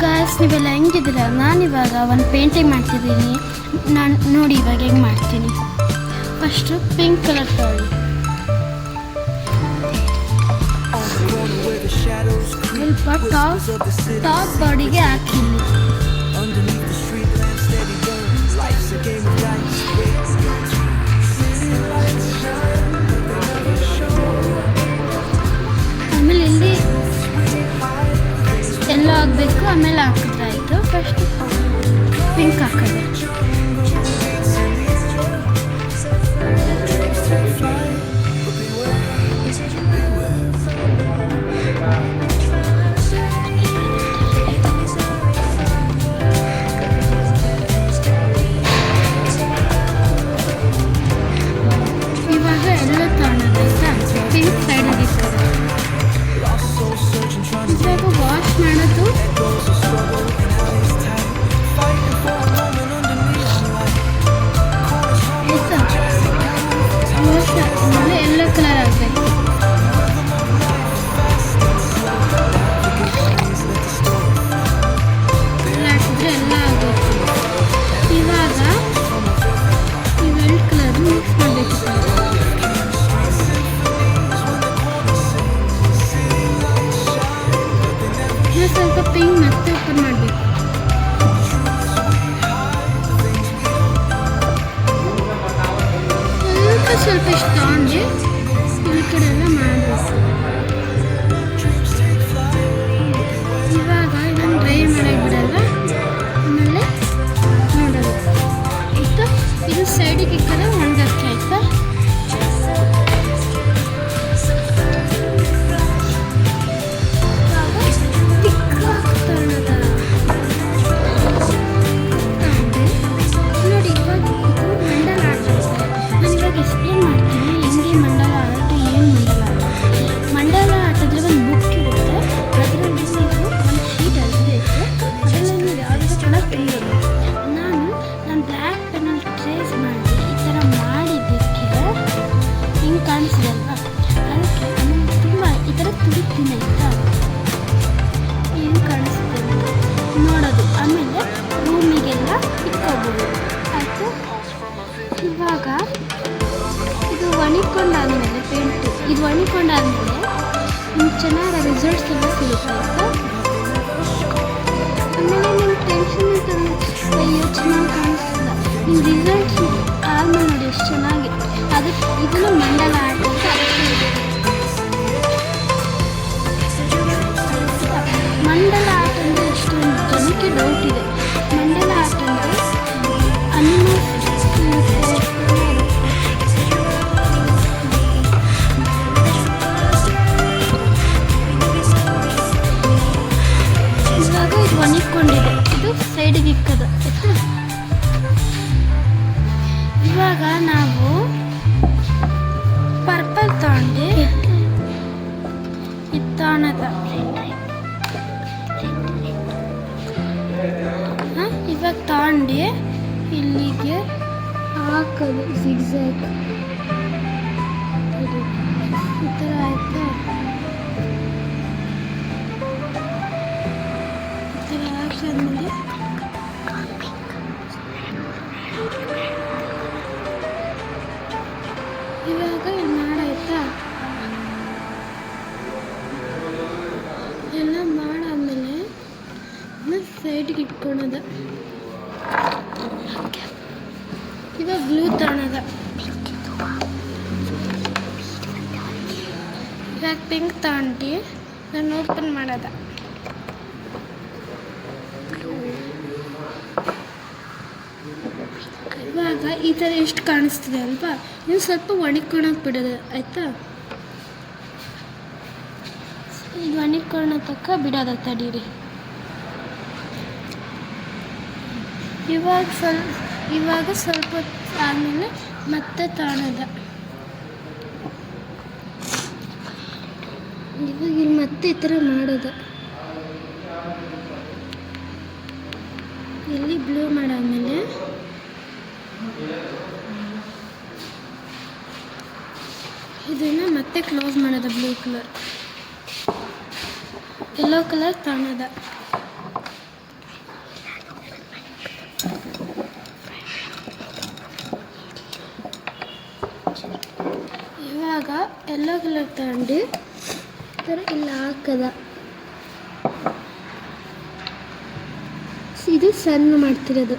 Guys, ನೀವೆಲ್ಲ ಹೆಂಗಿದ್ದೀರಾ? ನಾನಿವಾಗ ಒಂದು ಪೇಂಟಿಂಗ್ ಮಾಡ್ತಿದ್ದೀನಿ. ನಾನು ನೋಡಿ ಇವಾಗ ಹೆಂಗೆ ಮಾಡ್ತೀನಿ. ಫಸ್ಟು ಪಿಂಕ್ ಕಲರ್ ತೊಗೊಳ್ಳಿ. ಸ್ವಲ್ಪ ಟಾಪ್ ಬಾಡಿಗೆ ಹಾಕಿಲ್ಲಿ. ಆಮೇಲೆ ಇಲ್ಲಿ ಎಲ್ಲ ಆಗಬೇಕು, ಆಮೇಲೆ ಹಾಕಿದ್ರಾಯ್ತು. ಫಸ್ಟ್ ಪಿಂಕ್ ಹಾಕೋದು. ಇವಾಗ ಎಲ್ಲ ತಗೊಳ್ಳೋದಾಯ್ತಾ? ಪಿಂಕ್ ಸೈಡಿಗೆ ಇಟ್ಕೊಳ್ಳೋದು. ಇವಾಗ ವಾಶ್ ಮಾಡೋದು. ವಾಶ್ ಆದಮೇಲೆ ಎಲ್ಲ ಕಲರ್ ಆಗಬೇಕು. ಎಲ್ಲ ಹಾಕಿದ್ರೆ ಎಲ್ಲ ಆಗುತ್ತೆ. ಇವಾಗ ಈ ರೆಡ್ ಕಲರ್ ಮಿಕ್ಸ್ ಮಾಡಬೇಕು. ಸ್ವಲ್ಪ ಪಿಂಕ್ ಮತ್ತೆ ಓಪನ್ ಮಾಡಬೇಕು. ಸ್ವಲ್ಪ ಇಷ್ಟು ತಗೊಂಡು ಈ ಕಡೆ ಎಲ್ಲ ಮಾಡಬೇಕು. ಇವಾಗ ಇದನ್ನು ಡ್ರೈ ಮಾಡಕ್ಕೆ ಬಿಡಲ್ಲ, ಆಮೇಲೆ ನೋಡೋದು ಆಯಿತಾ. ಇದು ಸೈಡಿಗೆ ಇಕ್ಕದ ಒಣಗಕ್ಕೆ ಆಯಿತಾ. ನೋಡಿ ಇವಾಗ ಮಂಡಲ ಆಡ್ತಾರೆ. ನಾನು ಇವಾಗ ಎಕ್ಸ್ಪ್ಲೇನ್ ಮಾಡ್ತೀನಿ ಹೆಂಗೆ ಮಂಡಲ ಆಡೋದು, ಏನು ಮಂಡಲ ಆಟ. ಮಂಡಲ ಆಟದ್ರೆ ಒಂದು ಬುಕ್ ಇರುತ್ತೆ. ಅದರಲ್ಲಿ ನೀವು ಒಂದು ಶೀಟ್ ಅಲ್ಲಿಬೇಕು. ಅದರಲ್ಲಿ ನೀವು ಯಾವುದಾದ್ರು ಚೆನ್ನಾಗಿ ತೆಗೆಯೋದು. ನಾನು ಬ್ಲ್ಯಾಕ್ ಪೆನ್ನಲ್ಲಿ ಟ್ರೇಸ್ ಮಾಡಿ ಈ ಥರ ಮಾಡಿದ್ದಕ್ಕೆ ಹಿಂಗೆ ಕಾಣಿಸಿದಲ್ವಾ, ಅದಕ್ಕೆ ನಾನು ತುಂಬ ಈ ಥರ ತುಳಿತೀನಿ ಆಯಿತಾ. ಏನು ಕಾಣಿಸುತ್ತೆ ನೋಡೋದು. ಆಮೇಲೆ ರೂಮಿಗೆಲ್ಲ ಇಟ್ಕೋಬೋದು ಆಯಿತು. ಇವಾಗ ಇದು ಒಣಕೊಂಡಾದ್ಮೇಲೆ ಪೇಂಟು ಇದು ಒಣಕೊಂಡಾದ್ಮೇಲೆ ನಿಮ್ಗೆ ಚೆನ್ನಾಗಿ ರಿಸಲ್ಟ್ಸ್ ಎಲ್ಲ ಸಿಗುತ್ತೆ ಆಯಿತಾ. ಆಮೇಲೆ ನಿಮ್ಮ ಟೆನ್ಷನ್ ಅಯ್ಯೋ ಚೆನ್ನಾಗಿ ಕಾಣಿಸ್ತಿಲ್ಲ, ನಿಮ್ಮ ರಿಸಲ್ಟ್ಸ್ ಆದ್ಮೇಲೆ ನೋಡಿ ಎಷ್ಟು ಚೆನ್ನಾಗಿ. ಅದಕ್ಕೆ ಇದನ್ನು ಮಂಡಲ ಆಟ ಅಂತ ಮಂಡಲ ಆಟ ಅಂದರೆ ಎಷ್ಟೊಂದು ಜನಕ್ಕೆ ಡೌಟ್ ಇದೆ. ಮಂಡಲ ಆಟ ಅಂದರೆ ಇವಾಗ ಇದು ಒಣಗಿಕೊಂಡಿದೆ. ಇದು ಸೈಡಿಗೆ ಇಕ್ಕದ ಆಯ್ತಾ. ಇವಾಗ ನಾವು ಪರ್ಪಲ್ ತಗೊಂಡು ಇದು ತಗೊಳದ. ಇವಾಗ ತಗೊಂಡು ಇಲ್ಲಿಗೆ ಹಾಕೋದು ಜಿಗ್ಜ್ಯಾಗ್ ಈ ಥರ ಆಯಿತಾ. ಈ ಥರ ಹಾಕಿದ್ಮೇಲೆ ಇವಾಗ ಇಲ್ಲಿ ಮಾಡಾಯ್ತಾ. ಎಲ್ಲ ಮಾಡಾದ್ಮೇಲೆ ಸೈಡ್ಗೆ ಇಟ್ಕೊಳೋದ. ಇವಾಗ ಬ್ಲೂ ತಗೊಳೋದ. ಇವಾಗ ಪಿಂಕ್ ತಗೊಂಡು ನಾನು ಓಪನ್ ಮಾಡೋದ. ಇವಾಗ ಈ ಥರ ಎಷ್ಟು ಕಾಣಿಸ್ತಿದೆ ಅಲ್ವಾ, ನೀವು ಸ್ವಲ್ಪ ಒಣಗಿಕೊಳಕ್ಕೆ ಬಿಡೋದು ಆಯಿತಾ. ಇದು ಒಣಗಿಕೊಳ್ಳೋ ತಕ್ಕ ಬಿಡೋದ ತಡೀರಿ. ಇವಾಗ ಸ್ವಲ್ಪ ಆದಮೇಲೆ ಮತ್ತೆ ತಗೊಳೋದ. ಇವಾಗ ಇಲ್ಲಿ ಮತ್ತೆ ಈ ಥರ ಮಾಡೋದು. ಇಲ್ಲಿ ಬ್ಲೂ ಮಾಡಾದ್ಮೇಲೆ ಇದನ್ನು ಮತ್ತೆ ಕ್ಲೋಸ್ ಮಾಡೋದು. ಬ್ಲೂ ಕಲರ್, ಯೆಲ್ಲೋ ಕಲರ್ ತಗೊಳೋದ. ಯೆಲ್ಲೋ ಕಲರ್ ತಗೊಂಡು ಈ ಥರ ಇಲ್ಲ ಹಾಕದ. ಇದು ಸಣ್ಣ ಮಾಡ್ತಿರೋದು.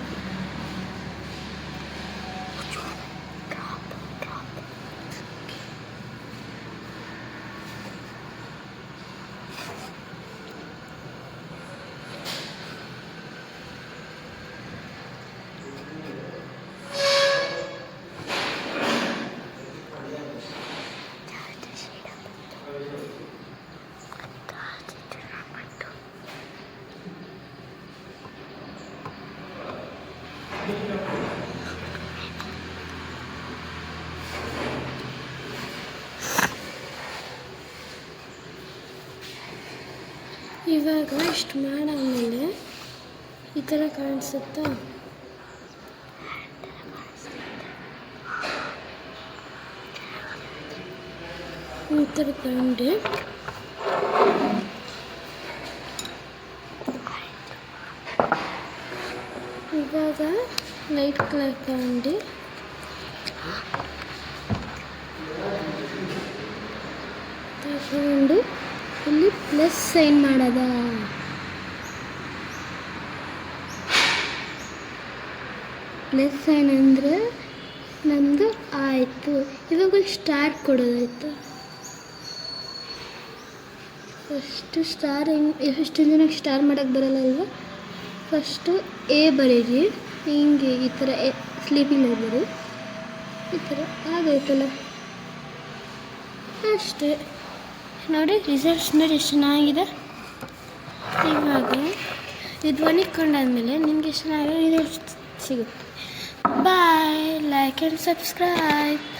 ಇವಾಗ ಇಷ್ಟು ಮಾಡಾದ್ಮೇಲೆ ಈ ಥರ ಕಾಣಿಸುತ್ತಾ, ಈ ಥರ ತಗೊಂಡು ಇವಾಗ ಲೈಟ್ ಕಲರ್ ತಗೊಂಡು ತಗೊಂಡು ಇಲ್ಲಿ ಪ್ಲಸ್ ಸೈನ್ ಮಾಡೋದ. ಪ್ಲಸ್ ಸೈನ್ ಅಂದರೆ ನಮ್ಮದು ಆಯಿತು. ಇವಾಗ ಸ್ಟಾರ್ ಕೊಡೋದಾಯಿತು. ಫಸ್ಟು ಸ್ಟಾರ್ ಎಷ್ಟು ಜನಕ್ಕೆ ಸ್ಟಾರ್ ಮಾಡೋಕ್ಕೆ ಬರಲ್ಲ ಅಲ್ವಾ. ಫಸ್ಟು ಎ ಬರೀರಿ, ಹಿಂಗೆ ಈ ಥರ ಸ್ಲೀಪಿಂಗ್ ಬರೀರಿ, ಈ ಥರ ಆಗೈತಲ್ಲ ಅಷ್ಟೇ. ನೋಡಿ ರಿಸಲ್ಟ್ಸ್ ನೋಡಿ ಎಷ್ಟು ಚೆನ್ನಾಗಿದೆ. ಇವಾಗ ಇದು ಒಣಕೊಂಡಾದ್ಮೇಲೆ ನಿಮಗೆ ಎಷ್ಟು ಚೆನ್ನಾಗಿ ರಿಸಲ್ಟ್ಸ್ ಸಿಗುತ್ತೆ. ಬಾಯ್, ಲೈಕ್ ಆ್ಯಂಡ್ ಸಬ್ಸ್ಕ್ರೈಬ್.